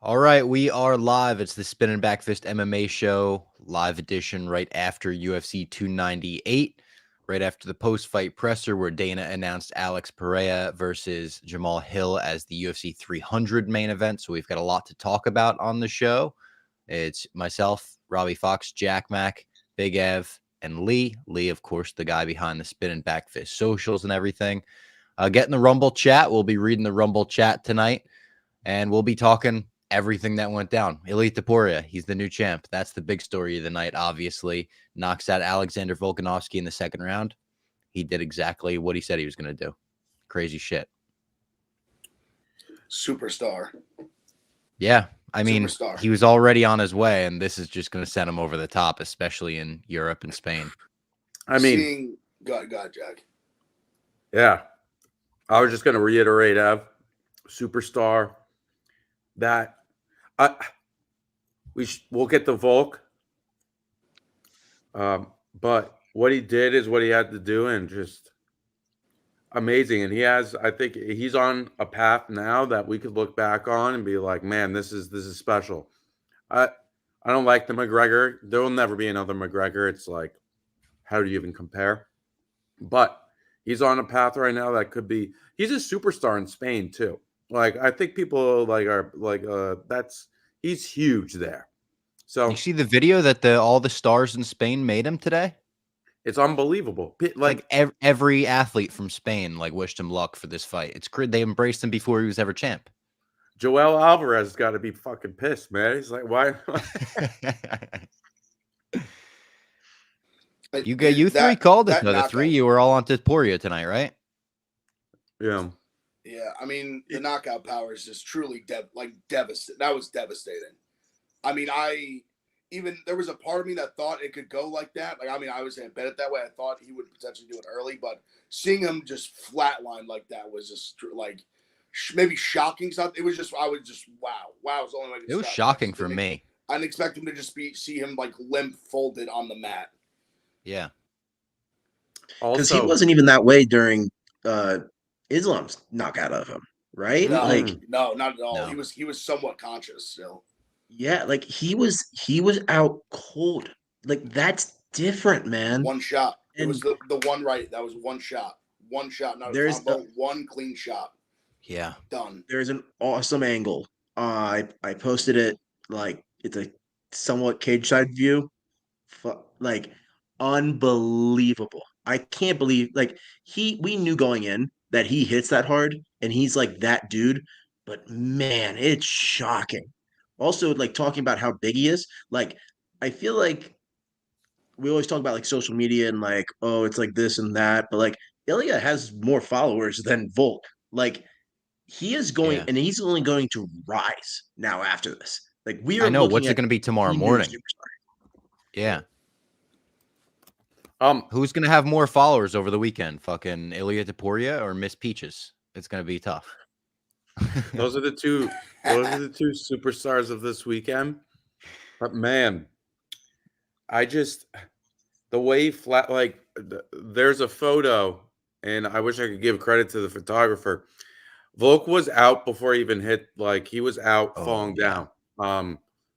All right, we are live. It's the Spinning Back Fist MMA show, live edition right after UFC 298, right after the post-fight presser where Dana announced Alex Pereira versus Jamal Hill as the UFC 300 main event. So we've got a lot to talk about on the show. It's myself, Robbie Fox, Jack Mack, Big Ev, and Lee. Lee, of course, the guy behind the Spinning Back Fist socials and everything. Get in the Rumble chat. We'll be reading the Rumble chat tonight, and we'll be talking everything that went down. Ilia Topuria, he's the new champ. That's the big story of the night, obviously. Knocks out Alexander Volkanovski in the second round. He did exactly what he said he was going to do. Crazy shit. Superstar. Yeah. I mean, Superstar. He was already on his way, and this is just going to send him over the top, especially in Europe and Spain. I mean, God, Jack. Yeah. I was just going to reiterate, Ev, superstar. That we'll get the Volk, but what he did is what he had to do, and just amazing. And I think he's on a path now that we could look back on and be like, man, this is special. I don't like the McGregor. There will never be another McGregor. It's like, how do you even compare? But he's on a path right now that could be. He's a superstar in Spain too. Like, I think people he's huge there. So you see the video that all the stars in Spain made him today? It's unbelievable. Like every athlete from Spain wished him luck for this fight. It's great. They embraced him before he was ever champ. Joel Alvarez got to be fucking pissed, man. He's like, why? You three called it though. The three you were all on Topuria tonight, right? Yeah. Yeah, I mean, the knockout power is just truly devastating. That was devastating. I mean, there was a part of me that thought it could go like that. Like, I mean, I was going to bet it that way. I thought he would potentially do it early, but seeing him just flatline like that was just like maybe shocking. Something. It was just, I was just wow. It was the only way. It was shocking for me. I didn't expect him to just see him like limp, folded on the mat. Yeah, because he wasn't even that way during Islam's knockout of him, right? No, like, no, not at all. No. He was somewhat conscious still. Yeah, like he was out cold. Like, that's different, man. One shot. It was the one right. That was one shot. One shot. Not a combo. One clean shot. Yeah. Done. There's an awesome angle. I posted it. Like, it's a somewhat cage side view. Like, unbelievable. I can't believe, like, we knew going in that he hits that hard and he's like that dude, but man, it's shocking. Also, like, talking about how big he is, like, I feel like we always talk about like social media and like, oh, it's like this and that, but like Ilia has more followers than Volk. Like, he is going, and he's only going to rise now after this. Like, we are. I know. What's it going to be tomorrow morning? Yeah. Who's going to have more followers over the weekend? Fucking Ilia Topuria or Miss Peaches? It's going to be tough. Those are the two superstars of this weekend. But man, the way there's a photo, and I wish I could give credit to the photographer. Volk was out before he even hit, like, he was out falling down,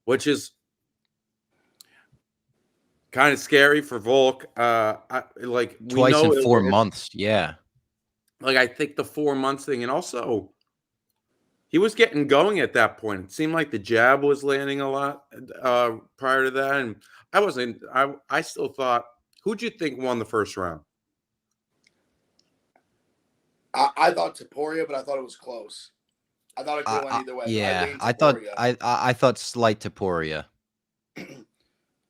which is kind of scary for Volk. Twice in 4 months. Yeah. Like, I think the 4 months thing, and also he was getting going at that point. It seemed like the jab was landing a lot prior to that. And I still thought, who'd you think won the first round? I thought Topuria, but I thought it was close. I thought it could go either way. Yeah, I thought slight Topuria.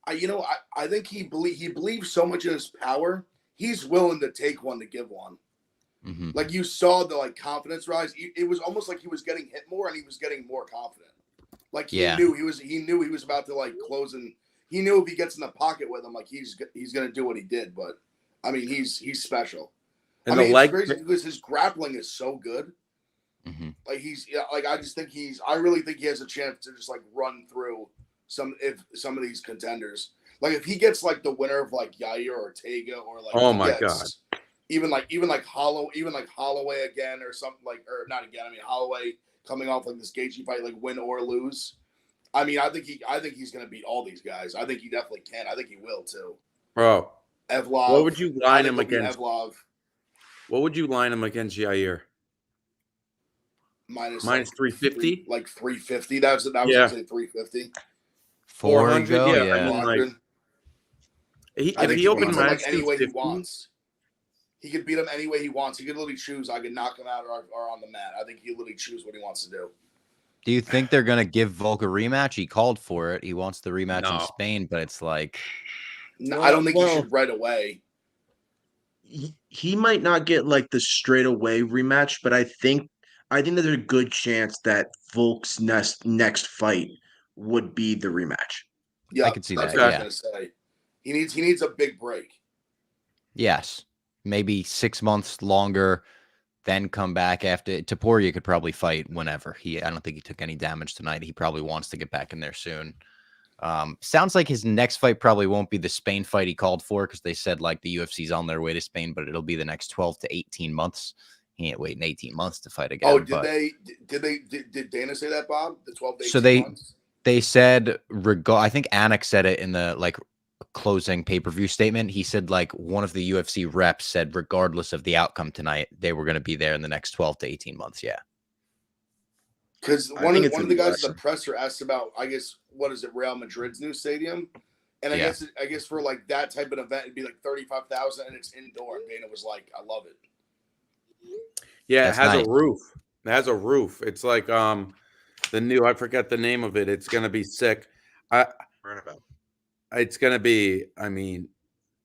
I think he believes so much in his power. He's willing to take one to give one. Mm-hmm. Like, you saw the confidence rise. It was almost like he was getting hit more, and he was getting more confident. Like, he knew he was about to close, and he knew if he gets in the pocket with him, like, he's gonna do what he did. But I mean, he's special. And it's crazy because his grappling is so good. Mm-hmm. Like, I really think he has a chance to just run through some of these contenders. Like, if he gets the winner of Yair or Ortega or oh my god. Even Holloway again or something or not again. I mean, Holloway coming off like this Gaethje fight, like win or lose. I mean, I think he's going to beat all these guys. I think he definitely can. I think he will too. Bro, Evlov. what would you line him he'll beat against? Evlov What would you line him against Jair? minus Minus 350? like 350. That was Yeah. gonna say 350. 400, yeah. yeah. I mean, like, 400. I if think he he opened beats him minus like any way he 250, wants. He could beat him any way he wants. He could literally choose. I could knock him out or on the mat. I think he literally choose what he wants to do. Do you think they're gonna give Volk a rematch? He called for it. He wants the rematch in No. Spain, but it's like, No, I don't think he should right away. He might not get like the straightaway rematch, but I think there's a good chance that Volk's next fight would be the rematch. Yeah, I could see that's that. what I was Yeah. gonna say. He needs a big break. Yes, maybe 6 months longer, then come back after. Topuria could probably fight whenever. I don't think he took any damage tonight. He probably wants to get back in there soon. Sounds like his next fight probably won't be the Spain fight he called for, because they said like the UFC's on their way to Spain, but it'll be the next 12 to 18 months. He ain't waiting 18 months to fight again. Oh, did Dana say that, Bob? The 12 to 18 months? They said, I think Anik said it in the like closing pay-per-view statement. He said like one of the UFC reps said regardless of the outcome tonight, they were going to be there in the next 12 to 18 months. Yeah. Because one of the guys in the presser asked about, I guess, what is it, Real Madrid's new stadium? And I guess for like that type of event, it'd be like 35,000 and it's indoor. And Dana was like, I love it. Yeah, That's it has nice. a roof. It has a roof. It's like the new, I forget the name of it. It's gonna be sick. It's gonna be, I mean,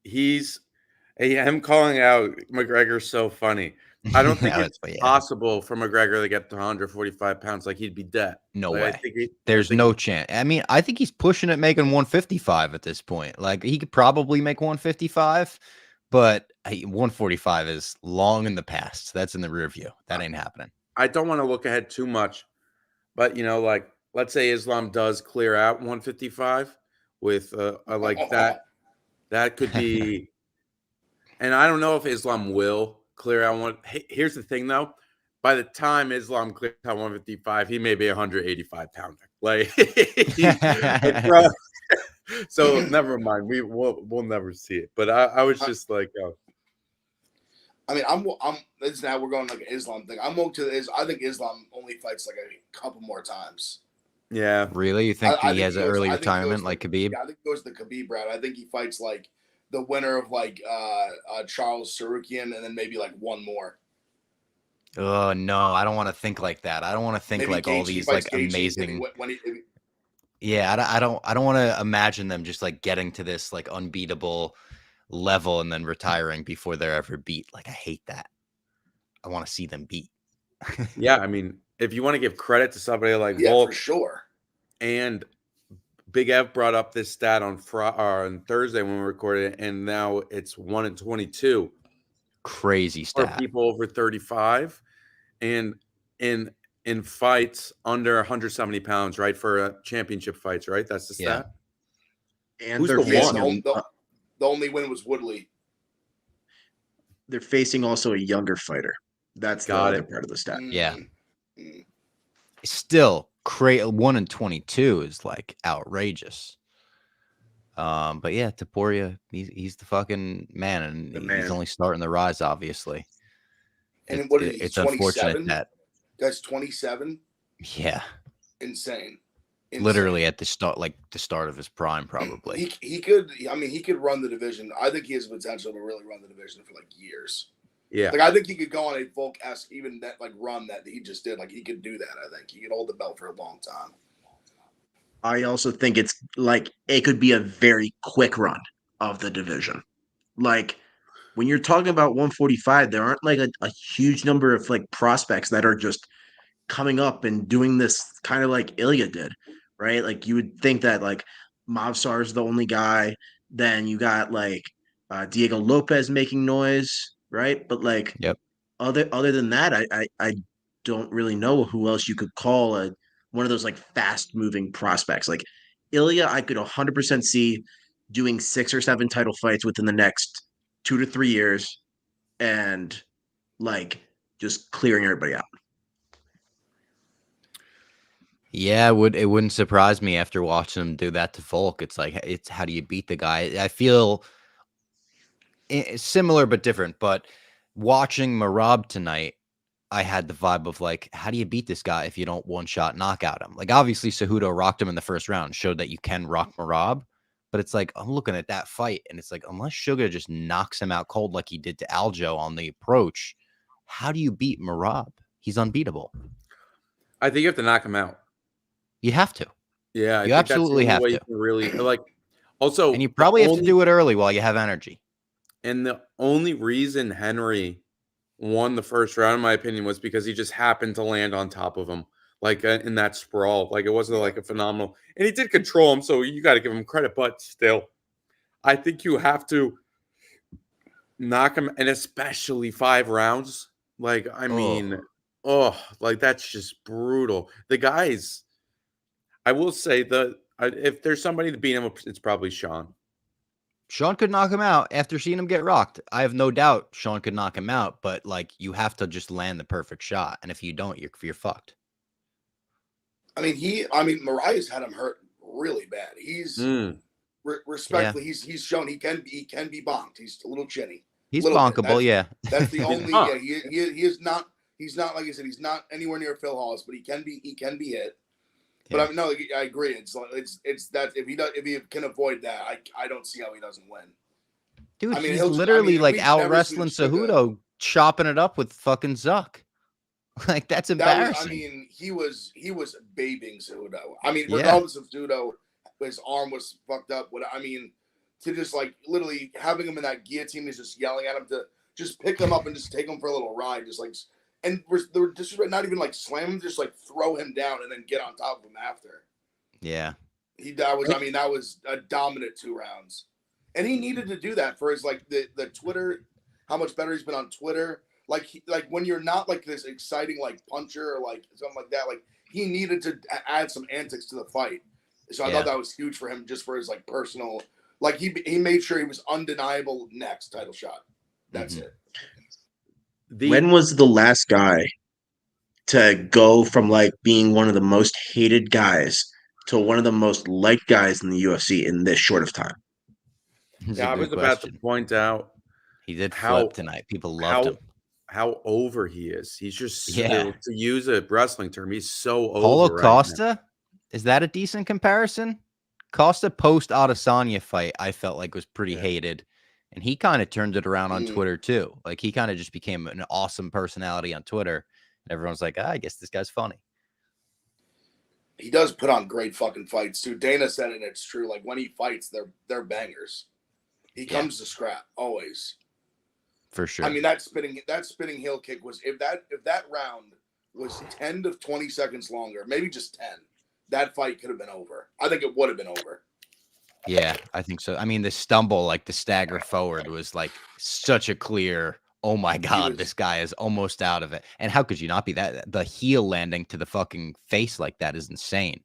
him calling out McGregor's so funny. I don't think it's possible for McGregor to get to 145 pounds. Like, he'd be dead. No like, way. There's no chance. I mean, I think he's pushing it, making 155 at this point. Like, he could probably make 155, but 145 is long in the past. That's in the rear view. That ain't happening. I don't want to look ahead too much, but, you know, like, let's say Islam does clear out 155 with like that. That could be, and I don't know if Islam will clear out one. Here's the thing, though. By the time Islam clears out 155, he may be 185 pounder. Like, so never mind. We'll never see it. But I was just like, I mean, this now we're going like an Islam thing. I'm woke to this. I think Islam only fights like a couple more times. Yeah. Really? You think he has an early retirement like Khabib? Yeah, I think he goes the Khabib route. I think he fights like the winner of like Charles Sarukian and then maybe like one more. Oh no, I don't want to think like that. I don't want to think maybe like Gaethje, all these like amazing. Yeah, I don't want to imagine them just like getting to this like unbeatable level and then retiring before they're ever beat. Like, I hate that. I want to see them beat. Yeah, I mean, if you want to give credit to somebody like Volk, for sure. And Big Ev brought up this stat on Thursday when we recorded it, and now it's 1-22. Crazy stat for people over 35, and in fights under 170 pounds, right? For championship fights, right? That's the stat. And who's they're the one? The only win was Woodley. They're facing also a younger fighter. That's the other part of the stat. Yeah. Still, 1-22 is like outrageous. But yeah, Topuria, he's the fucking man, and he's only starting to rise, obviously. And what is he? It's unfortunate that that's 27. Yeah, insane. Literally at the start of his prime, probably. He could. I mean, he could run the division. I think he has potential to really run the division for like years. Yeah, like I think he could go on a Volk-esque even that like run that he just did. Like he could do that. I think he could hold the belt for a long time. I also think it's like it could be a very quick run of the division. Like when you're talking about 145, there aren't like a huge number of like prospects that are just coming up and doing this kind of like Ilia did, right? Like you would think that like Mavsar is the only guy. Then you got like Diego Lopez making noise, right? But like, other than that, I don't really know who else you could call one of those like fast moving prospects. Like Ilia, I could 100% see doing 6 or 7 title fights within the next 2 to 3 years, and like just clearing everybody out. Yeah, it wouldn't surprise me after watching him do that to Volk. It's like, it's how do you beat the guy? I feel similar but different. But watching Marab tonight, I had the vibe of like, how do you beat this guy if you don't one shot knockout him? Like, obviously, Cejudo rocked him in the first round, showed that you can rock Marab. But it's like, I'm looking at that fight, and it's like, unless Sugar just knocks him out cold like he did to Aljo on the approach, how do you beat Marab? He's unbeatable. I think you have to knock him out. You have to. Yeah, I You think that's the absolutely only have way to. you can really like. Also, And you probably have to do it early while you have energy. and the only reason Henry won the first round, in my opinion, was because he just happened to land on top of him, like in that sprawl. Like it wasn't like a phenomenal, and he did control him, so you got to give him credit. But still, I think you have to knock him, and especially 5 rounds. Like I mean, like that's just brutal. The guys, I will say if there's somebody to beat him, it's probably Sean. Sean could knock him out after seeing him get rocked. I have no doubt Sean could knock him out, but like you have to just land the perfect shot, and if you don't, you're fucked. I mean, Mariah's had him hurt really bad. He's respectfully, he's shown he can be bonked. He's a little chinny. He's bonkable, yeah. That's the only. Huh. Yeah, he is not. He's not, like I said. He's not anywhere near Phil Hollis, but he can be hit. But I mean, no, I agree. It's that if he can avoid that, I don't see how he doesn't win. Dude, I mean, he's literally like out wrestling Cejudo, chopping it up with fucking Zuck. Like that's embarrassing. He was babying Cejudo. I mean, regardless of Cejudo, his arm was fucked up. To just like literally having him in that guillotine is just yelling at him to just pick him up and just take him for a little ride, just like. And they're just not even like slam him, just like throw him down and then get on top of him after. Yeah. That was a dominant 2 rounds. And he needed to do that for his like the Twitter, how much better he's been on Twitter. Like when you're not like this exciting like puncher or like something like that, like he needed to add some antics to the fight. So I thought that was huge for him, just for his like personal, like he made sure he was undeniable next title shot. That's it. When was the last guy to go from like being one of the most hated guys to one of the most liked guys in the UFC in this short of time? I was about to point out he did flip tonight. People loved him. How over he is. He's just to use a wrestling term. He's so over. Paulo Costa, is that a decent comparison? Costa post Adesanya fight, I felt like was pretty hated. And he kind of turned it around on Twitter too. Like he kind of just became an awesome personality on Twitter. And everyone's like, I guess this guy's funny. He does put on great fucking fights too. Dana said it, and it's true. Like when he fights, they're bangers. He comes to scrap always. For sure. I mean, that spinning heel kick was if that round was 10 to 20 seconds longer, maybe just 10, that fight could have been over. I think it would have been over. Yeah, I think so. I mean, the stumble, like the stagger forward, was like such a clear, oh my God, this guy is almost out of it. And how could you not be that? The heel landing to the fucking face like that is insane.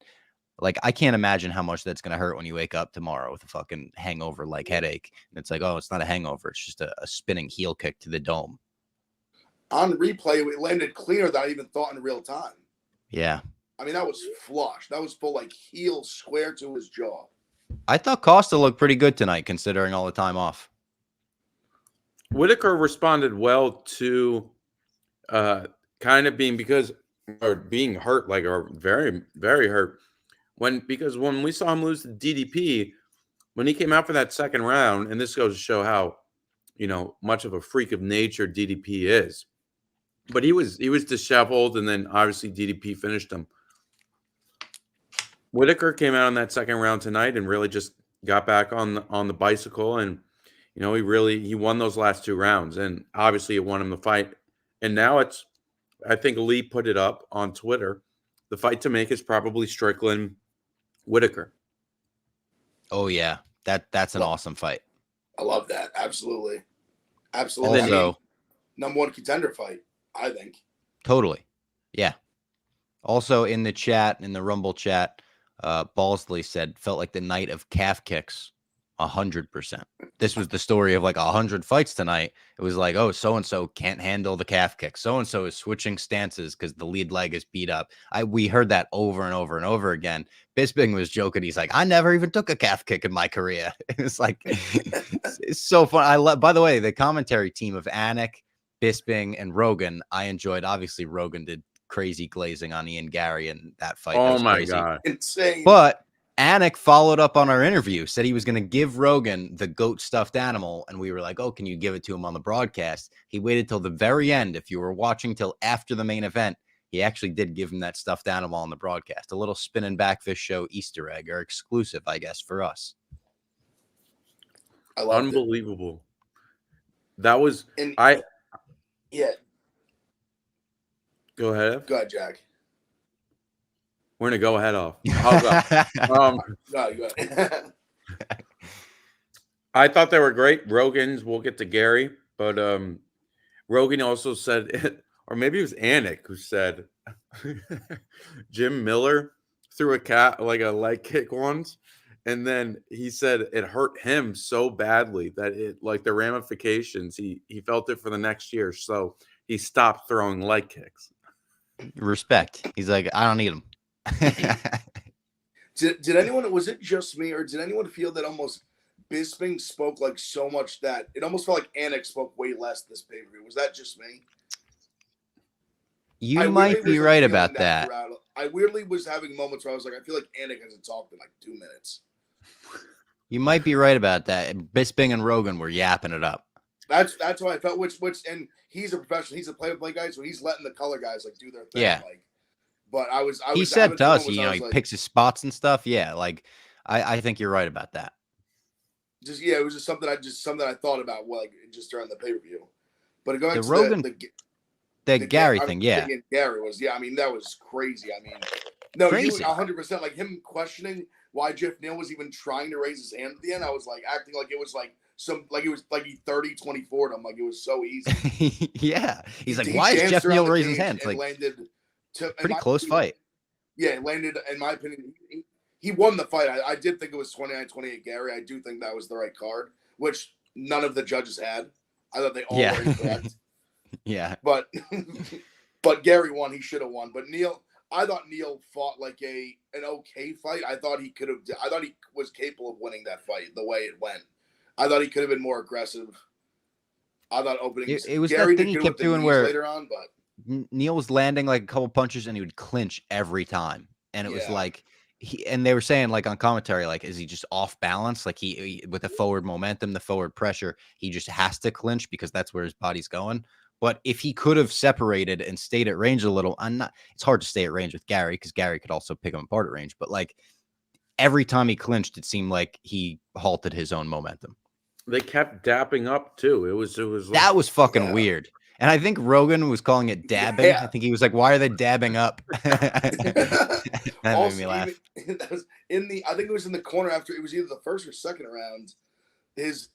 Like, I can't imagine how much that's going to hurt when you wake up tomorrow with a fucking hangover like headache. And it's like, oh, it's not a hangover. It's just a spinning heel kick to the dome. On replay, it landed cleaner than I even thought in real time. Yeah. I mean, that was flush. That was full, like, heel square to his jaw. I thought Costa looked pretty good tonight, considering all the time off. Whitaker responded well to kind of being hurt, like, or very, very hurt. Because when we saw him lose to DDP, when he came out for that second round, and this goes to show how, much of a freak of nature DDP is. But he was disheveled, and then obviously DDP finished him. Whitaker came out in that second round tonight and really just got back on the bicycle, and he won those last 2 rounds, and obviously it won him the fight. And now I think Lee put it up on Twitter. The fight to make is probably Strickland Whitaker. Oh yeah, that's an awesome fight. I love that. Absolutely. Also, number 1 contender fight, I think. Totally. Yeah. Also in the Rumble chat, Balsley said felt like the night of calf kicks 100%. This was the story of like 100 fights tonight. It was like, oh, so-and-so can't handle the calf kick. So-and-so is switching stances because the lead leg is beat up. We heard that over and over and over again. Bisping was joking. He's like, I never even took a calf kick in my career. It's like, it's so fun. By the way, the commentary team of Anik, Bisping, and Rogan, I enjoyed. Obviously, Rogan did crazy glazing on Ian Gary in that fight. That Oh was my crazy. God. Insane. But Anik followed up on our interview, said he was going to give Rogan the goat stuffed animal. And we were like, oh, can you give it to him on the broadcast? He waited till the very end. If you were watching till after the main event, he actually did give him that stuffed animal on the broadcast. A little spinning backfish show Easter egg, or exclusive, I guess, for us. I loved Unbelievable. That was yeah. Go ahead. Go ahead, Jack. We're gonna go ahead off. No, go ahead. I thought they were great. Rogan's, we'll get to Gary, but Rogan also said, or maybe it was Anik who said, Jim Miller threw a leg kick once, and then he said it hurt him so badly that it, like the ramifications, he felt it for the next year, so he stopped throwing leg kicks. Respect. He's like, I don't need them. Did anyone, was it just me, or did anyone feel that almost Bisping spoke like so much that it almost felt like Anik spoke way less this pay-per-view? Was that just me? You might be right about that. I weirdly was having moments where I was like, I feel like Anik hasn't talked in like 2 minutes. You might be right about that. Bisping and Rogan were yapping it up. That's what I felt. Which and he's a professional. He's a play-by-play guy, so he's letting the color guys like do their thing. Yeah. Like, but he said to us, he picks his spots and stuff. Yeah, like I think you're right about that. It was just something I thought about like just during the pay-per-view. But going the to Rogan, the Gary thing, yeah. Gary was, I mean, that was crazy. I mean, no, crazy. 100%. Like him questioning why Jeff Neal was even trying to raise his hand at the end. I was like acting like it was like it was like he 30-24'd him. Like it was so easy. Yeah, he's like, why is Jeff Neal raising his hands? Like landed pretty close fight. Yeah, it landed, in my opinion, he won the fight. I did think it was 29-28 Gary. I do think that was the right card, which none of the judges had. I thought they all were incorrect. Yeah. But Gary won. He should have won. But I thought Neal fought like an okay fight. I thought he was capable of winning that fight the way it went. I thought he could have been more aggressive. I thought opening. It was Gary that thing he kept doing where later on, but Neal was landing like a couple punches and he would clinch every time, and it was like and they were saying like on commentary, like, is he just off balance? Like he with the forward momentum, the forward pressure, he just has to clinch because that's where his body's going. But if he could have separated and stayed at range a little, it's hard to stay at range with Gary because Gary could also pick him apart at range. But like every time he clinched, it seemed like he halted his own momentum. They kept dapping up too. It was that was fucking weird. And I think Rogan was calling it dabbing. Yeah. I think he was like, "Why are they dabbing up?" That made me laugh. That was I think it was in the corner after it was either the first or second round. His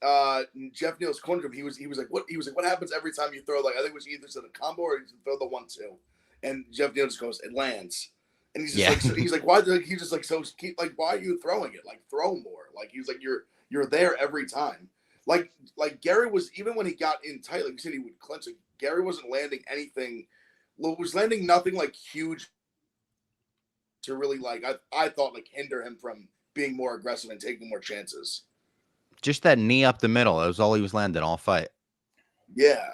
Jeff Neal's corner, he was like, what happens every time you throw, like, I think it was either to the combo or you throw the 1-2, and Jeff Neal just goes, it lands, and he's just like, he's like, why? He's just like, so keep, like, why are you throwing it? Like, throw more. Like, he was like, you're there every time. Like Gary was, even when he got in tight, like you said, he would clinch. Like, Gary wasn't landing anything. Was landing nothing like huge to really like. I thought like hinder him from being more aggressive and taking more chances. Just that knee up the middle. That was all he was landing all fight. Yeah.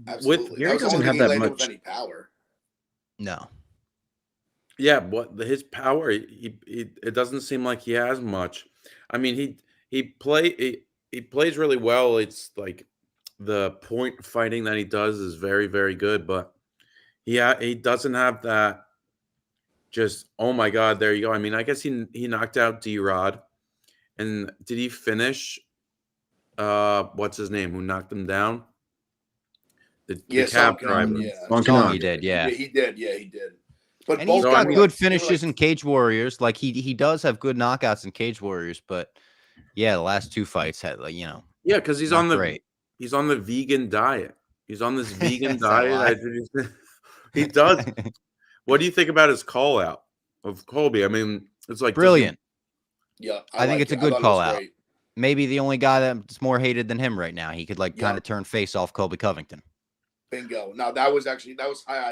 Absolutely. Gary doesn't have that much any power. No. Yeah, but his power, it doesn't seem like he has much. I mean, he plays really well. It's like the point fighting that he does is very, very good, but he doesn't have that just, oh my God, there you go. I mean, I guess he knocked out D-Rod. And did he finish what's his name, who knocked him down? The cab driver. Yeah. He did, yeah. He did. But and he's got good finishes in Cage Warriors. Like he does have good knockouts in Cage Warriors, but yeah, the last two fights had like, yeah, because he's on the vegan diet. He's on this vegan diet. He does. What do you think about his call out of Colby? I mean, it's like brilliant. Yeah, I think like it's a it. I good thought it was call out. great. Maybe the only guy that's more hated than him right now. He could like kind Yeah. of turn face off Colby Covington. Bingo. Now that was high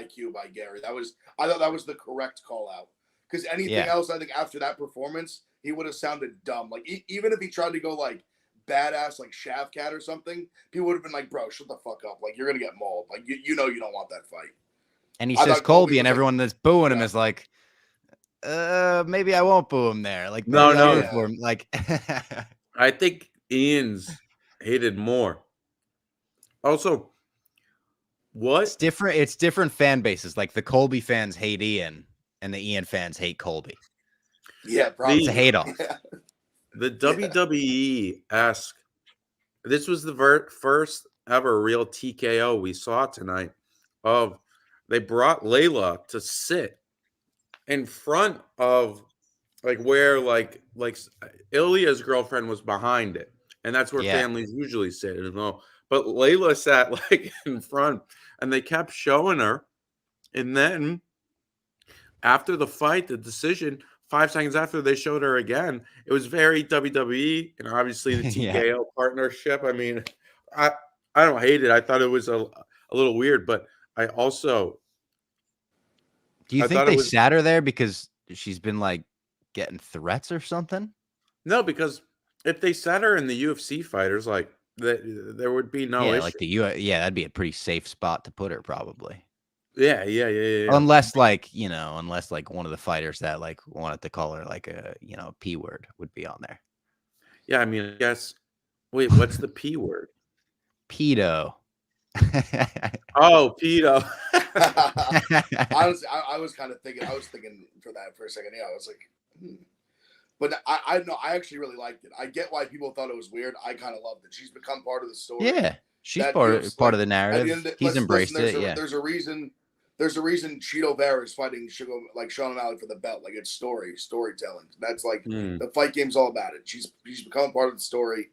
IQ by Gary. I thought that was the correct call out. Because anything Yeah. else, I think after that performance, he would have sounded dumb. Like even if he tried to go like badass, like Shaft Cat or something, people would have been like, "Bro, shut the fuck up! Like you're gonna get mauled. Like you know you don't want that fight." And he I says thought Colby Colby, and was, like, everyone that's booing him yeah. is like, maybe I won't boo him there. Like, No, maybe I'll no. root for him. Like, I think Ian's hated more. Also, what? it's different fan bases. Like the Colby fans hate Ian, and the Ian fans hate Colby. Yeah, probably. It's a hate off. Yeah. The WWE asked. This was the first ever real TKO we saw tonight. They brought Layla to sit in front of where Ilia's girlfriend was behind it, and that's where Yeah. families usually sit. But Layla sat like in front, and they kept showing her. And then after the fight, the decision, 5 seconds after they showed her again, it was very WWE and obviously the Yeah. TKO partnership. I mean, I don't hate it. I thought it was a little weird, but I also Do you I think thought it they was sat her there because she's been like getting threats or something? no, because if they sat her in the UFC fighters, like there would be no Yeah, issue. like yeah, that'd be a pretty safe spot to put her probably. Yeah. Unless like one of the fighters that like wanted to call her like a P word would be on there. Yeah, I mean, I guess. Wait, what's the P word? Pedo. Oh, pedo. Honestly, I was kind of thinking. I was thinking for that for a second. Yeah, I was like, But I know I actually really liked it. I get why people thought it was weird. I kind of loved it. She's become part of the story. Yeah, she's That part feels of like- the narrative. He's embraced it. Yeah, There's a reason. There's a reason Cheeto Vera is fighting Sean O'Malley for the belt. Like it's storytelling. That's like the fight game's all about it. She's become part of the story.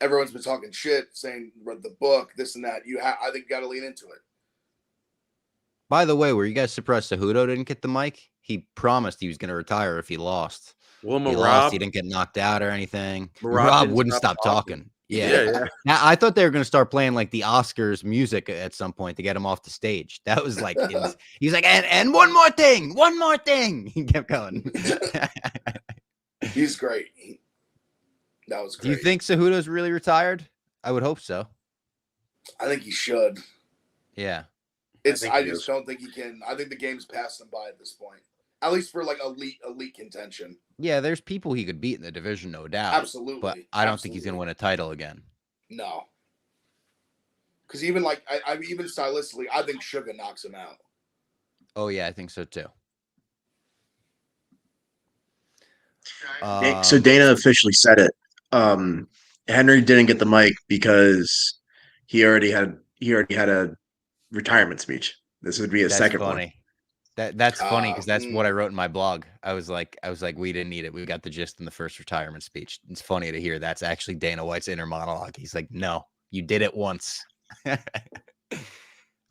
Everyone's been talking shit, saying read the book, this and that. I think you got to lean into it. By the way, were you guys surprised Cejudo didn't get the mic? He promised he was going to retire if he lost. Well, He lost. He didn't get knocked out or anything. Rob didn't wouldn't stop talking. Yeah. Now, I thought they were going to start playing like the Oscars music at some point to get him off the stage. That was like, he's like, and one more thing. He kept going. He's great. That was great. Do you think Cejudo's really retired? I would hope so. I think he should. Yeah. I just don't think he can. I think the game's passed him by at this point. At least for like elite contention. Yeah, there's people he could beat in the division, no doubt. Absolutely. But I don't think he's going to win a title again. No. Because even like, even stylistically, I think Sugar knocks him out. Oh, yeah, I think so too. So Dana officially said it. Henry didn't get the mic because he already had a retirement speech. This would be his second funny. one. That's funny because that's what I wrote in my blog. I was like, we didn't need it. We got the gist in the first retirement speech. It's funny to hear that's actually Dana White's inner monologue. He's like, no, you did it once.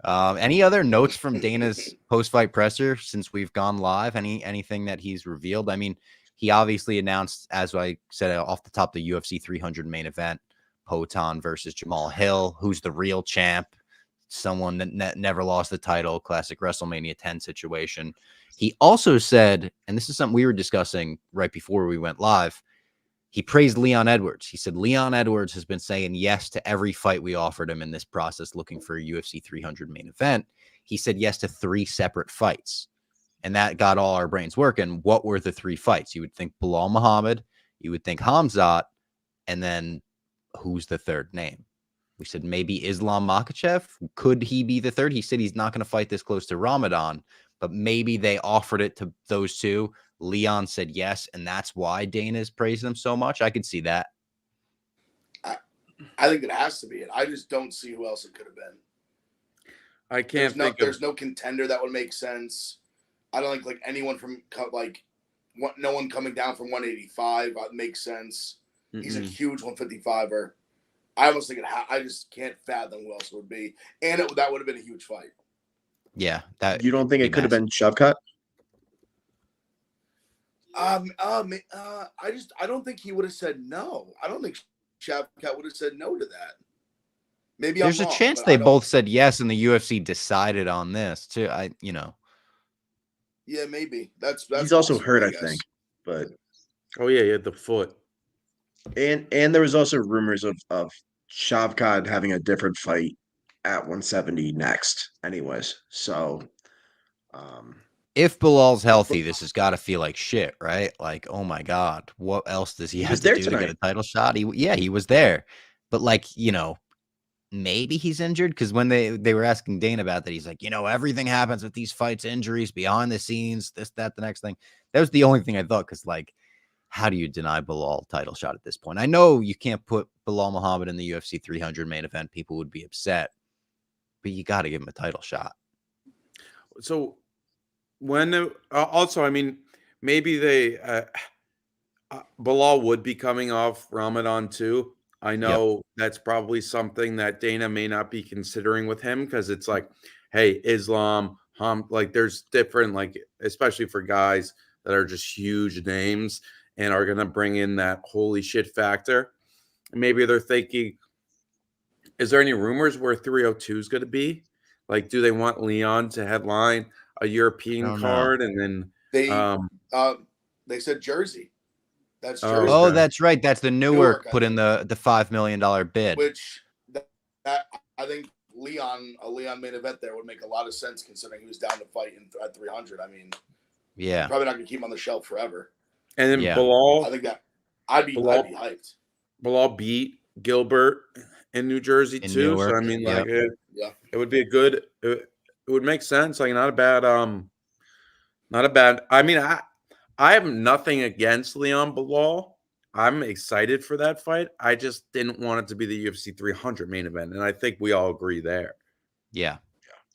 Any other notes from Dana's post-fight presser since we've gone live? Anything that he's revealed? I mean, he obviously announced, as I said off the top, the UFC 300 main event, Poatan versus Jamal Hill, who's the real champ. Someone that never lost the title, classic WrestleMania 10 situation. He also said, and this is something we were discussing right before we went live, he praised Leon Edwards. He said, Leon Edwards has been saying yes to every fight we offered him in this process, looking for a UFC 300 main event. He said yes to 3 separate fights, and that got all our brains working. What were the 3 fights? You would think Bilal Muhammad, you would think Hamzat, and then who's the third name? We said maybe Islam Makhachev. Could he be the third? He said he's not going to fight this close to Ramadan, but maybe they offered it to those 2. Leon said yes, and that's why Dana's praised them so much. I could see that. I think it has to be it. I just don't see who else it could have been. I can't There's no contender that would make sense. I don't think like anyone from no one coming down from 185 makes sense. He's a huge 155er. I almost think I just can't fathom who else it would be, and that would have been a huge fight. Yeah, You don't think it could have been Shovkat? I don't think he would have said no. I don't think Shavkat would have said no to that. Maybe I'm There's a wrong, chance but they I don't. both said yes, and the UFC decided on this too. Yeah, maybe that's He's also possible, hurt, I I guess. think. But Oh yeah, he had the foot. and there was also rumors of Shavkat having a different fight at 170 next, anyways. So, um, If Bilal's but healthy, this has got to feel like shit, right? Like, oh my god, what else does he he have was to there do to get tonight. a title shot? He was there, but like, maybe he's injured because when they were asking Dana about that, he's like, everything happens with these fights, injuries behind the scenes, this, that, the next thing. That was the only thing I thought, because like, how do you deny Bilal title shot at this point? I know you can't put Bilal Muhammad in the UFC 300 main event. People would be upset, but you got to give him a title shot. So when also, I mean, maybe they Bilal would be coming off Ramadan too. I Yep. know that's probably something that Dana may not be considering with him, because it's like, hey, Islam, like there's different, like, especially for guys that are just huge names and are gonna bring in that holy shit factor. Maybe they're thinking, is there any rumors where 302 is going to be? Like, do they want Leon to headline a I European don't know. card, and then They said Jersey. That's oh, Jersey. Oh, okay. that's right. That's the Newark I put in think, the $5 million bid. which that I think a Leon main event there would make a lot of sense considering he was down to fight at 300. I mean, Yeah. probably not gonna keep him on the shelf forever. And then Yeah. I think that I'd be hyped. Bilal beat Gilbert in New Jersey In too. So I Newark. mean, Yep. like Yeah. it would be a good. It would make sense. Like, not a bad. Not a bad. I mean, I have nothing against Leon Bilal. I'm excited for that fight. I just didn't want it to be the UFC 300 main event, and I think we all agree there. Yeah.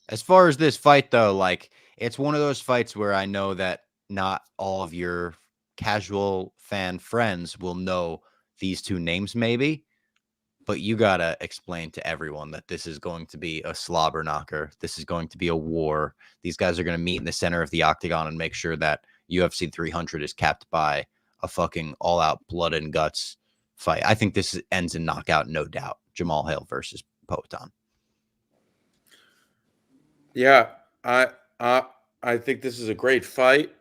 As far as this fight, though, like, it's one of those fights where I know that not all of your casual fan friends will know these two names, maybe, but you got to explain to everyone that this is going to be a slobber knocker. This is going to be a war. These guys are going to meet in the center of the octagon and make sure that UFC 300 is capped by a fucking all out blood and guts fight. I think this ends in knockout, no doubt. Jamal Hill versus Poatan. Yeah, I think this is a great fight.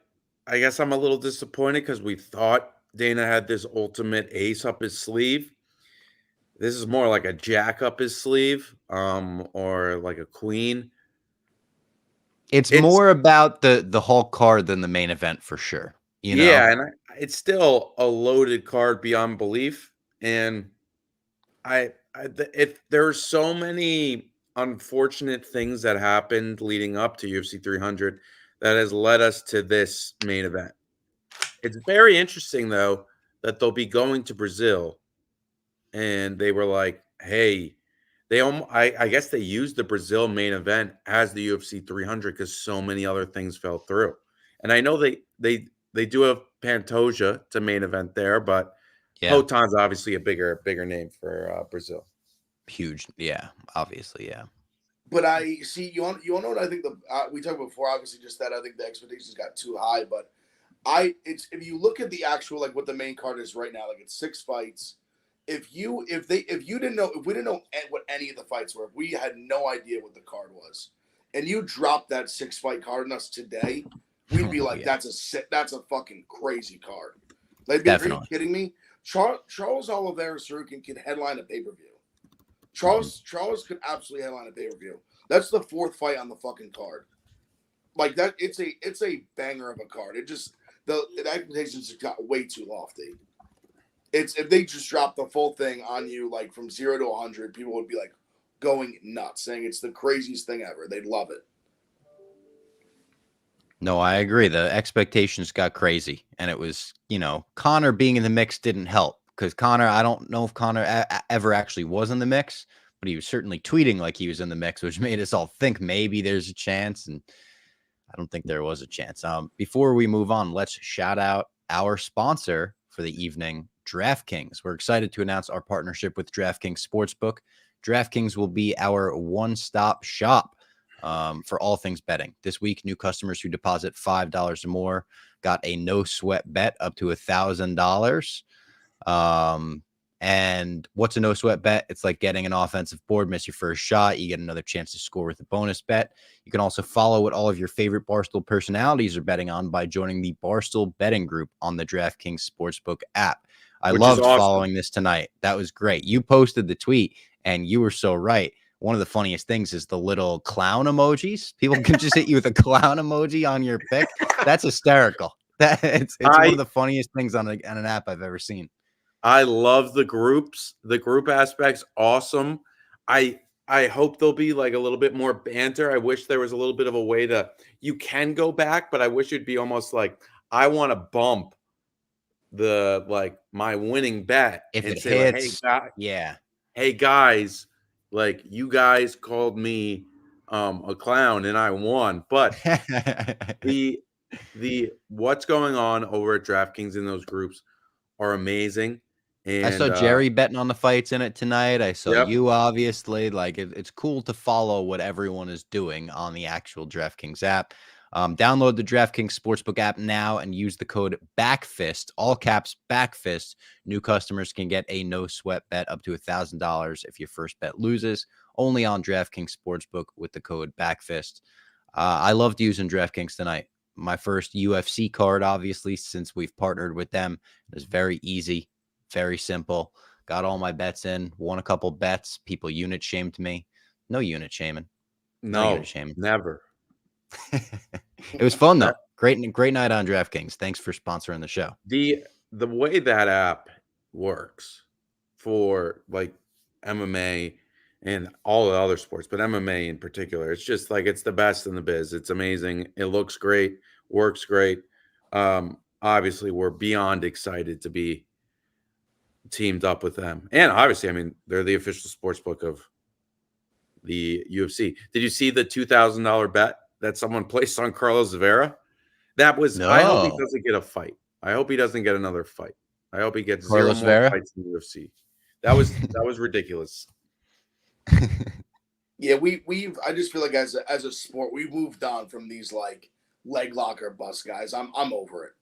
I guess I'm a little disappointed because we thought Dana had this ultimate ace up his sleeve. This is more like a jack up his sleeve, or like a queen. It's more about the whole card than the main event for sure. Yeah, and it's still a loaded card beyond belief. And if there's so many unfortunate things that happened leading up to UFC 300 that has led us to this main event. It's very interesting, though, that they'll be going to Brazil, and they were like, "Hey." I guess they used the Brazil main event as the UFC 300 because so many other things fell through. And I know they do have Pantoja to main event there, but Potan's obviously a bigger name for Brazil. Huge, yeah, obviously, yeah. But I see you want to know what I think we talked before. Obviously, just that I think the expectations got too high. But it's if you look at the actual like what the main card is right now, like it's 6 fights. If we didn't know what any of the fights were, if we had no idea what the card was, and you dropped that 6-fight card on us today, we'd be like, that's a fucking crazy card. Like, are you kidding me? Charles Oliveira Sarukian could headline a pay-per-view. Charles could absolutely headline a pay-per-view. That's the 4th fight on the fucking card. Like that, it's a banger of a card. It just the expectations got way too lofty. It's if they just dropped the full thing on you, like from 0 to 100, people would be like going nuts, saying it's the craziest thing ever. They'd love it. No, I agree. The expectations got crazy, and it was, Conor being in the mix didn't help, because Conor, I don't know if Conor ever actually was in the mix, but he was certainly tweeting like he was in the mix, which made us all think maybe there's a chance, and I don't think there was a chance. Before we move on, let's shout out our sponsor for the evening, DraftKings. We're excited to announce our partnership with DraftKings Sportsbook. DraftKings will be our one-stop shop for all things betting. This week, new customers who deposit $5 or more got a no sweat bet up to $1,000. And what's a no sweat bet? It's like getting an offensive board, miss your first shot, you get another chance to score with a bonus bet. You can also follow what all of your favorite Barstool personalities are betting on by joining the Barstool betting group on the DraftKings Sportsbook app. I Which is loved awesome. following this tonight. That was great. You posted the tweet and you were so right. One of the funniest things is the little clown emojis. People can just hit you with a clown emoji on your pick. That's hysterical. It's one of the funniest things on an app I've ever seen. I love the groups. The group aspect's awesome. I hope there'll be like a little bit more banter. I wish there was a little bit of a way to, you can go back, but I wish it'd be almost like, I want to bump the, like, my winning bet If and it say, hits, like, hey guys, like, you guys called me a clown and I won. But the what's going on over at DraftKings in those groups are amazing. And I saw Jerry betting on the fights in it tonight. I saw Yep. you, obviously. Like, it's cool to follow what everyone is doing on the actual DraftKings app. Download the DraftKings Sportsbook app now and use the code BACKFIST, all caps BACKFIST. New customers can get a no sweat bet up to $1,000 if your first bet loses. Only on DraftKings Sportsbook with the code BACKFIST. I loved using DraftKings tonight. My first UFC card, obviously, since we've partnered with them. It was very easy. Very simple. Got all my bets in. Won a couple bets. People unit shamed me. No unit shaming. no, unit shaming. never. It was fun though. Great night on DraftKings. Thanks for sponsoring the show. The way that app works for like MMA and all the other sports, but MMA in particular, it's just like, it's the best in the biz. It's amazing. It looks great, works great. Obviously, we're beyond excited to be teamed up with them. And obviously, I mean, they're the official sports book of the UFC. Did you see the $2,000 bet that someone placed on Carlos Vera? That was, I hope he No. doesn't get a fight. I hope he doesn't get another fight. I hope he gets Carlos zero more Vera? fights in the UFC. That was ridiculous. Yeah, I just feel like as a sport, we've moved on from these like leg locker bust guys. I'm over it.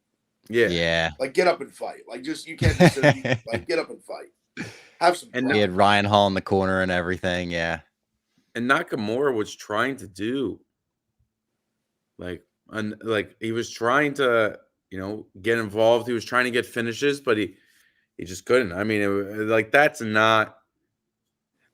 Yeah. Like, get up and fight. Like, just, you can't just like, get up and fight. Have some. And He had Ryan Hall in the corner and everything. Yeah. And Nakamura was trying to do like he was trying to, get involved. He was trying to get finishes, but he just couldn't. I mean, that's not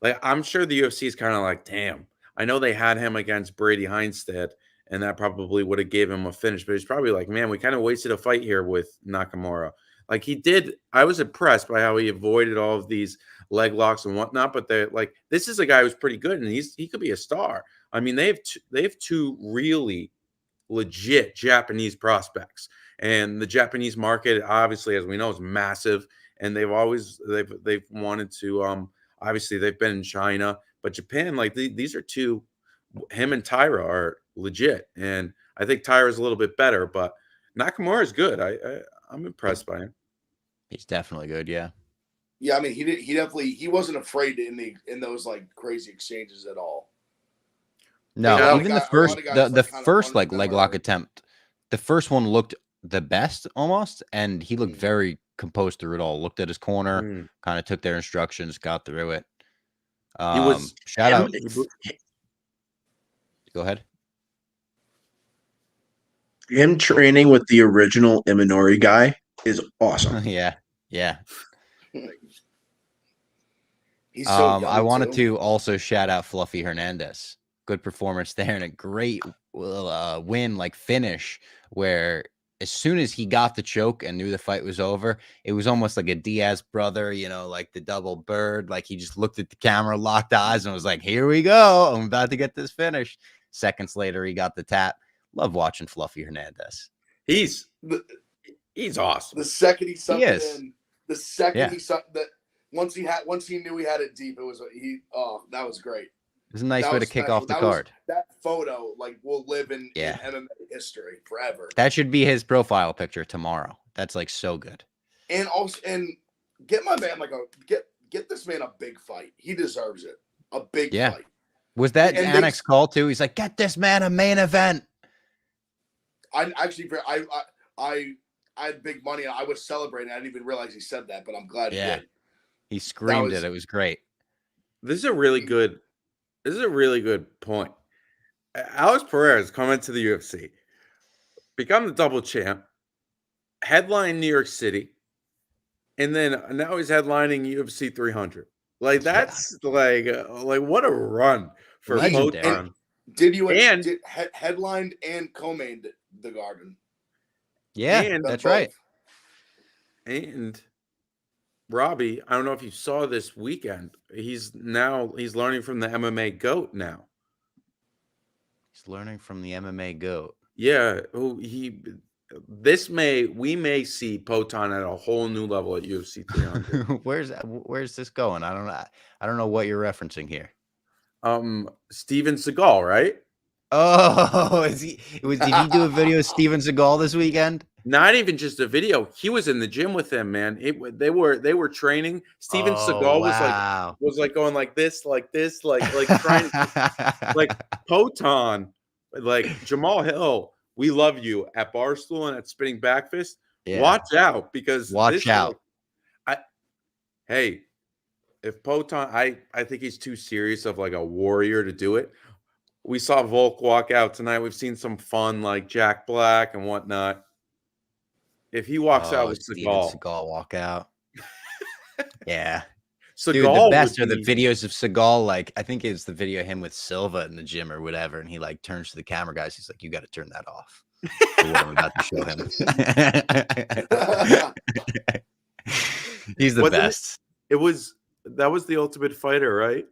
like, I'm sure the UFC is kind of like, damn, I know they had him against Brady Heinstead, and that probably would have gave him a finish, but he's probably like, man, we kind of wasted a fight here with Nakamura. Like, he did. I was impressed by how he avoided all of these leg locks and whatnot, but they're like, this is a guy who's pretty good, and he could be a star. I mean, they have two really legit Japanese prospects, and the Japanese market, obviously, as we know, is massive, and they've wanted to, obviously they've been in China, but Japan, like, these are two, him and Tyra are legit, and I think Tyra's a little bit better, but Nakamura is good. I'm impressed by him. He's definitely good. Yeah. Yeah, I mean, he wasn't afraid in those like crazy exchanges at all. No, even the first first like leg lock attempt, the first one looked the best almost, and he looked very composed through it all. Looked at his corner, kind of took their instructions, got through it. He was shout out. Go ahead. Him training with the original Imanori guy is awesome. Yeah. He's so young, I wanted to also shout out Fluffy Hernandez. Good performance there and a great win, like finish, where as soon as he got the choke and knew the fight was over, it was almost like a Diaz brother, like the double bird. Like, he just looked at the camera, locked eyes, and was like, here we go. I'm about to get this finished. Seconds later, he got the tap. Love watching Fluffy Hernandez. He's awesome. The second he sucked it in, he sucked that, once he knew he had it deep, that was great. It was a nice way to kick off the card. That photo, like, will live in MMA history forever. That should be his profile picture tomorrow. That's like so good. And get my man get this man a big fight. He deserves it. A big fight. Was that And Annex call too? He's like, get this man a main event. I actually, I had big money. I was celebrating. I didn't even realize he said that, but I'm glad he did. He screamed was- it. It was great. This is a really good point. Alex Pereira has come into the UFC, become the double champ, headline New York City, and then now he's headlining UFC 300. Like that's like what a run for Legendary. Potan. Did you And- did, headlined and co-mained the Garden? Yeah, And that's both. right. And Robbie, I don't know if you saw this weekend. He's learning from the MMA GOAT now. He's learning from the MMA GOAT. Yeah, we may see Potan at a whole new level at UFC 300. Where's this going? I don't know what you're referencing here. Steven Seagal, right? Oh, did he do a video of Steven Seagal this weekend? Not even just a video. He was in the gym with him, man. They were training. Steven Seagal was like going like this, like trying to, like Potan, like Jamal Hill. We love you at Barstool and at Spinning Backfist. Yeah. Watch out because hey, if Potan, I think he's too serious of like a warrior to do it. We saw Volk walk out tonight. We've seen some fun like Jack Black and whatnot. If he walks out with Seagal walk out. Yeah. Seagal, dude, the best are the videos of Seagal. Like, I think it's the video of him with Silva in the gym or whatever. And he like turns to the camera guys. He's like, you got to turn that off. For what I'm about to show him. He's the best. That was the Ultimate Fighter, right?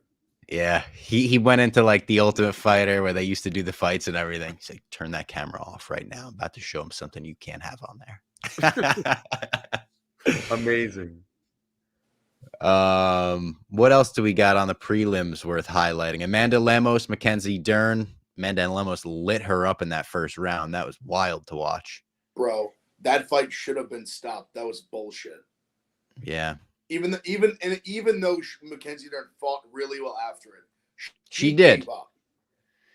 Yeah. He went into like the Ultimate Fighter where they used to do the fights and everything. He's like, turn that camera off right now. I'm about to show him something you can't have on there. Amazing. What else do we got on the prelims worth highlighting? Amanda Lemos, Mackenzie Dern. Amanda Lemos lit her up in that first round. That was wild to watch. Bro, that fight should have been stopped. That was bullshit. Yeah. Even though Mackenzie Dern fought really well after it, she did. Gave up.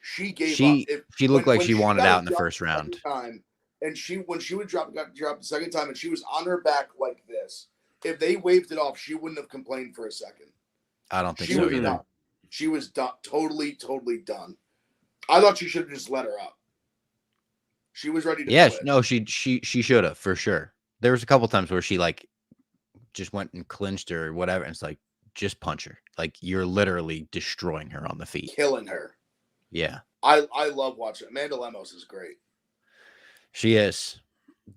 She gave up. She looked like she wanted out in the first round. And when she would got dropped the second time, and she was on her back like this. If they waved it off, she wouldn't have complained for a second. I don't think she so was either. Done. She was done, totally done. I thought she should have just let her up. She was ready to. Quit. No, she should have for sure. There was a couple times where she like just went and clinched her or whatever, and it's like just punch her. Like you're literally destroying her on the feet, killing her. Yeah, I love watching it. Amanda Lemos is great. She is,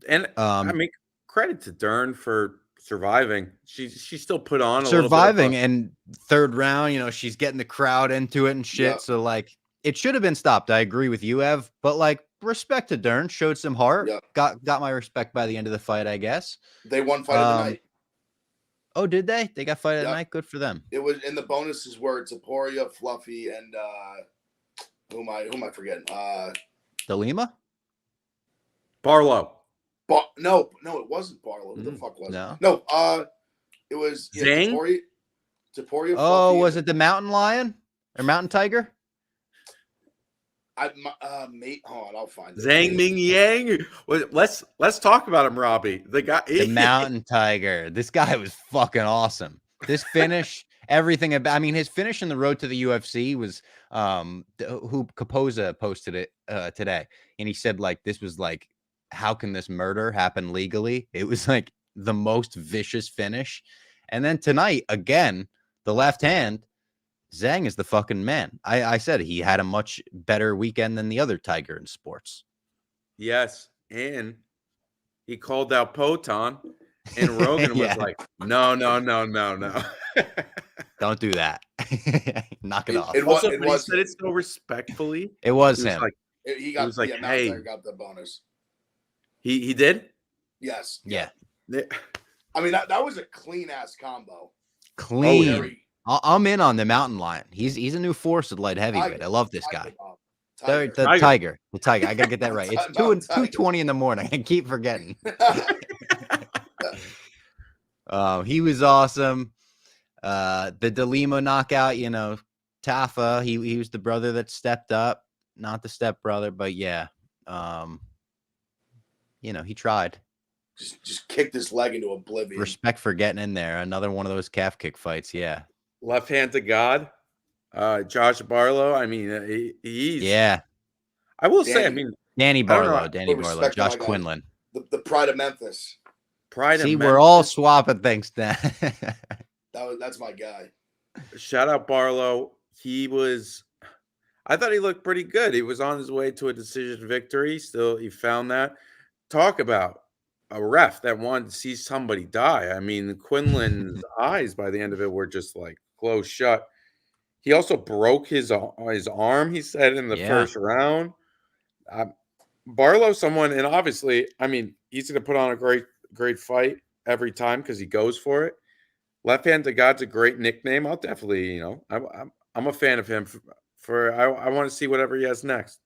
and I mean credit to Dern for surviving. She still put on surviving, and third round, you know, she's getting the crowd into it and shit. Yep. So like, it should have been stopped. I agree with you, Ev. But like, respect to Dern, showed some heart. Yep. Got my respect by the end of the fight, I guess. They won fight of the night. Oh, did they? They got fight of the night. Good for them. It was in the bonuses were Topuria, Fluffy, and who am I forgetting? DeLima? Barlow. No, it wasn't Barlow. Who the fuck was it? No, it was Zhang? Topuria. Oh, was it the Mountain Lion or Mountain Tiger? Mate, hold on, I'll find it. Zhang Ming Yang. Let's talk about him, Robbie. The guy, the Mountain Tiger. This guy was fucking awesome. This finish, everything about. I mean, his finish in the road to the UFC was who Capoza posted it today, and he said like this was like, how can this murder happen legally? It was like the most vicious finish, and then tonight again, the left hand. Zhang is the fucking man. I said he had a much better weekend than the other Tiger in sports. Yes, and he called out Potan, and Rogan was like, no. Don't do that. Knock it off. It he said it so respectfully. It was him. Like, he got, was like, yeah, hey. got the bonus. He did? Yes. Yeah. I mean, that was a clean-ass combo. Clean. I'm in on the Mountain Lion. He's a new force at light heavyweight. I love this guy. The Tiger. The Tiger. I gotta get that right. It's 2:20 in the morning. I keep forgetting. He was awesome. The DeLima knockout, you know, Tafa, he was the brother that stepped up, not the stepbrother, but yeah. He tried. Just kicked his leg into oblivion. Respect for getting in there. Another one of those calf kick fights, yeah. Left hand to God. Josh Barlow. I mean, he's. Yeah. I will say, I mean, Danny I don't know. Barlow, Danny Barlow, Josh Quinlan. The pride of Memphis. See, we're all swapping things now. That's my guy. Shout out Barlow. I thought he looked pretty good. He was on his way to a decision victory. Still, he found that. Talk about a ref that wanted to see somebody die. I mean, Quinlan's eyes by the end of it were just like closed shut. He also broke his arm, he said, in the first round. Barlow, someone, and obviously, I mean, he's going to put on a great fight every time because he goes for it. Left hand to God's a great nickname. I'll definitely, I'm a fan of him. I want to see whatever he has next.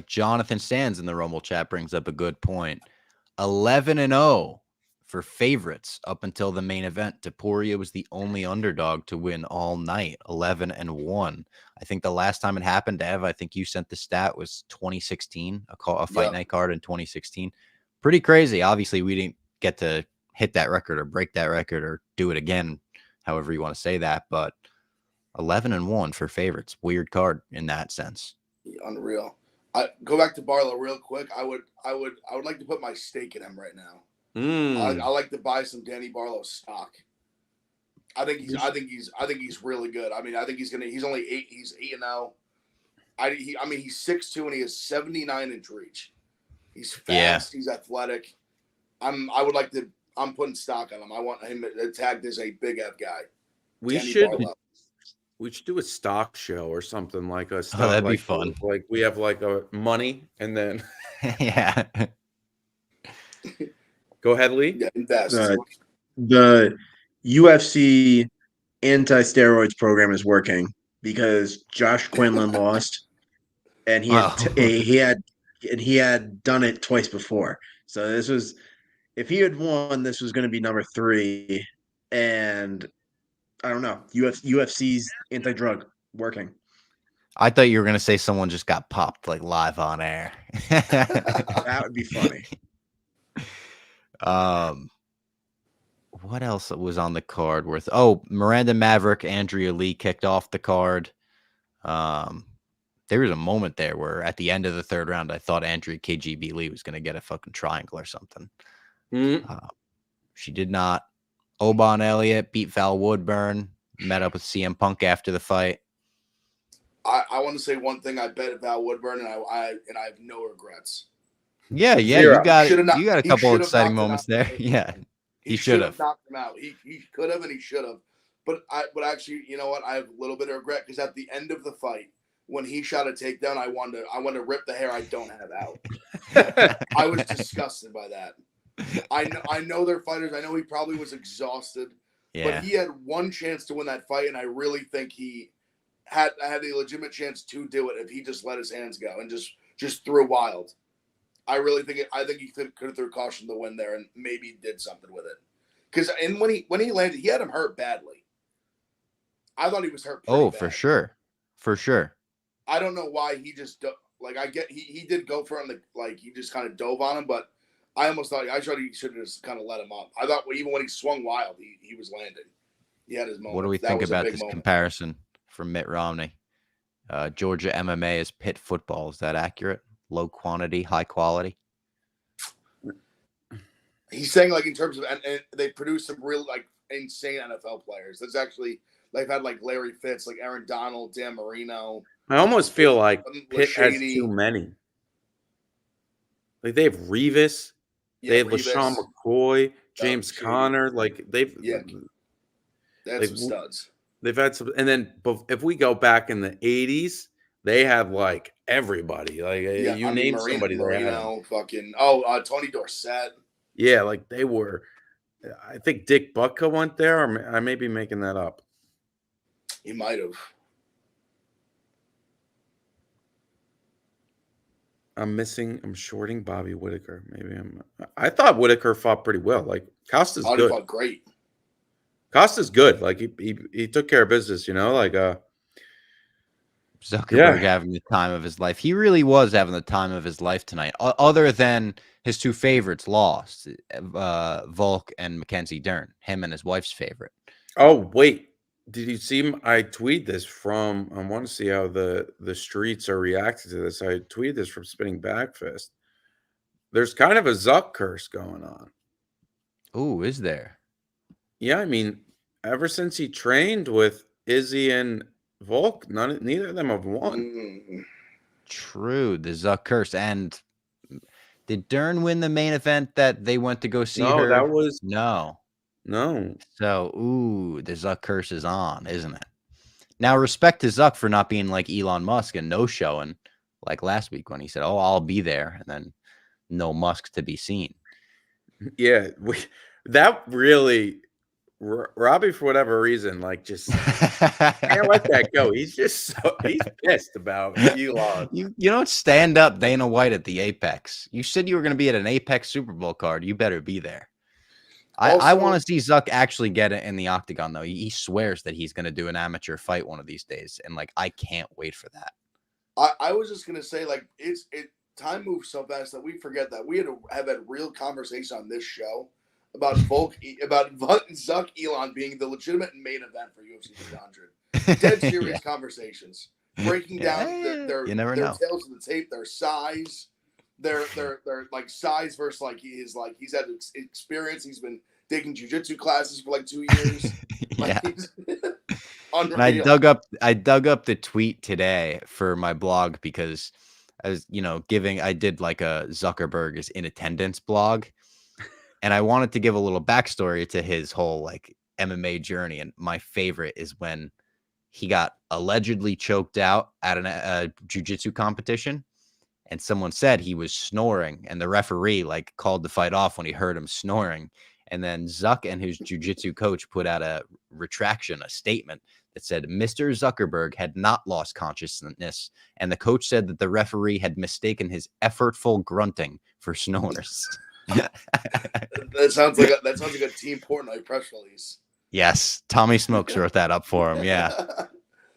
Jonathan Sands in the Rumble chat brings up a good point. 11-0 for favorites up until the main event. Topuria was the only underdog to win all night. 11-1. I think the last time it happened, Ev, I think you sent the stat, was 2016, a fight night card in 2016. Pretty crazy. Obviously, we didn't get to hit that record or break that record or do it again, however you want to say that. But 11-1 for favorites. Weird card in that sense. Unreal. I go back to Barlow real quick. I would like to put my stake in him right now. I like to buy some Danny Barlow stock. I think he's really good. I mean, I think he's only 8. He's 8-0. I mean, he's 6'2" and he has 79-inch reach. He's fast. Yeah. He's athletic. I'm putting stock on him. I want him tagged as a big F guy. We should do a stock show or something like a stock. Oh, that'd be fun. Like we have like a money and then yeah. Go ahead, Lee. Yeah, invest. The UFC anti-steroids program is working because Josh Quinlan lost, and he had done it twice before. So this was, if he had won, this was going to be number 3, and I don't know. UFC's anti-drug working. I thought you were going to say someone just got popped like live on air. That would be funny. What else was on the card worth? Miranda Maverick, Andrea Lee kicked off the card. There was a moment there where at the end of the third round, I thought Andrea KGB Lee was going to get a fucking triangle or something. She did not. Oban Elliott beat Val Woodburn, met up with CM Punk after the fight. I want to say one thing. I bet Val Woodburn, and I have no regrets. Yeah, you got a couple exciting moments there. Yeah, he should have knocked him out. He could have, and he should have. But actually, you know what? I have a little bit of regret because at the end of the fight, when he shot a takedown, I wanted to rip the hair I don't have out. I was disgusted by that. I know they're fighters. I know he probably was exhausted, but he had one chance to win that fight, and I really think he had a legitimate chance to do it if he just let his hands go and just threw wild. I think he could have threw caution to the wind there and maybe did something with it. Because when he landed, he had him hurt badly. I thought he was hurt. Oh, bad. For sure. I don't know why he just he did go for him, he just kind of dove on him, but I thought he should have just kind of let him up. I thought even when he swung wild, he was landing. He had his moment. What do we think about this comparison from Mitt Romney? Georgia MMA is Pitt football. Is that accurate? Low quantity, high quality. He's saying in terms of, and they produce some real insane NFL players. There's actually they've had Larry Fitz, Aaron Donald, Dan Marino. I almost feel like Pitt has too many. They have Revis, they have LaShawn McCoy, James Conner. That's some studs. They've had some, and then if we go back in the 80s. They had everybody. You name somebody. Marino, Tony Dorsett. Yeah, they were. I think Dick Butka went there, or I may be making that up. He might have. I'm shorting Bobby Whitaker. I thought Whitaker fought pretty well. Costa's good. He fought great. Costa's good. He took care of business. Zuckerberg having the time of his life. He really was having the time of his life tonight. Other than his two favorites lost, Volk and Mackenzie Dern, him and his wife's favorite. Oh, wait. Did you see I tweet this from I want to see how the streets are reacting to this. I tweeted this from Spinning Backfist. There's kind of a Zuck curse going on. Ooh, is there? Yeah, I mean, ever since he trained with Izzy and Volk, neither of them have won. Mm. True, the Zuck curse. And did Dern win the main event that they went to go see No, her? that was No. no. So, ooh, the Zuck curse is on, isn't it? Now, respect to Zuck for not being like Elon Musk and no-showing like last week when he said, "Oh, I'll be there," and then no Musk to be seen. Yeah, that really Robbie, for whatever reason, like just can't let that go. He's just he's pissed about Elon. You don't stand up Dana White at the Apex. You said you were going to be at an Apex Super Bowl card. You better be there. I want to see Zuck actually get it in the octagon, though. He swears that he's going to do an amateur fight one of these days, and like I can't wait for that. I was just gonna say, like, time moves so fast that we forget that we have had real conversation on this show about Zuck Elon being the legitimate main event for UFC 300. Dead serious conversations, breaking down their tails of the tape, their size, their like size versus like he's had experience. He's been taking jiu-jitsu classes for like 2 years. Yeah. Unreal. And I dug up the tweet today for my blog because I was, I did like a Zuckerberg is in attendance blog, and I wanted to give a little backstory to his whole like MMA journey. And my favorite is when he got allegedly choked out at a jiu-jitsu competition, and someone said he was snoring, and the referee like called the fight off when he heard him snoring. And then Zuck and his jiu-jitsu coach put out a statement that said Mr. Zuckerberg had not lost consciousness, and the coach said that the referee had mistaken his effortful grunting for snores. That sounds like a Team Portnoy press release. Yes, Tommy Smokes wrote that up for him. Yeah.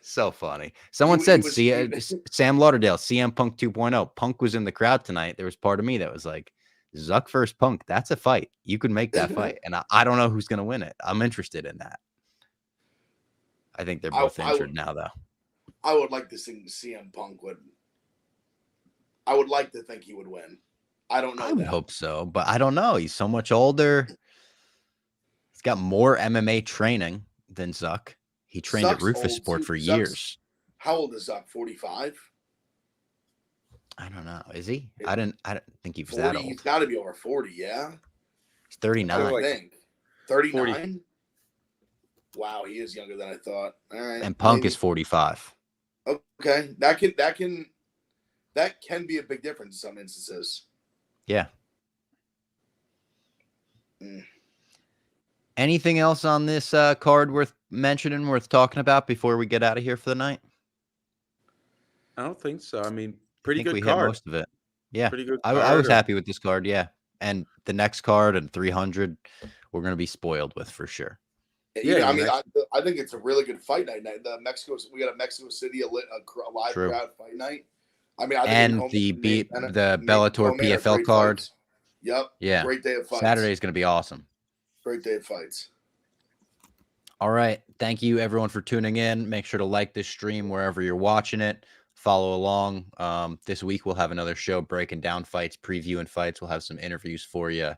So funny. Someone said, Sam Lauderdale, CM Punk 2.0. Punk was in the crowd tonight. There was part of me that was like, Zuck versus Punk, that's a fight. You could make that fight. And I don't know who's going to win it. I'm interested in that. I think they're both injured now, though. I would like to think CM Punk would. I would like to think he would win. I don't know. I would hope so, but I don't know. He's so much older. He's got more MMA training than Zuck. He trained at Rufus Sport for years. How old is Zuck? 45? I don't know. Is he? I don't think he was that old. He's got to be over 40, yeah? He's 39. I think. 39? Wow, he is younger than I thought. All right. And Punk is 45. Okay. That can be a big difference in some instances. Yeah. Anything else on this card worth mentioning, worth talking about before we get out of here for the night? I don't think so. I mean, pretty good we card. Hit most of it. Yeah. Pretty good card. I was happy with this card, yeah. And the next card and 300, we're going to be spoiled with for sure. Yeah, I mean, I think it's a really good fight night. We got a Mexico City a live crowd fight night. I mean, the Bellator PFL card. Fights. Yep. Yeah. Great day of fights. Saturday is going to be awesome. Great day of fights. All right. Thank you, everyone, for tuning in. Make sure to like this stream wherever you're watching it. Follow along. This week, we'll have another show breaking down fights, previewing fights. We'll have some interviews for you.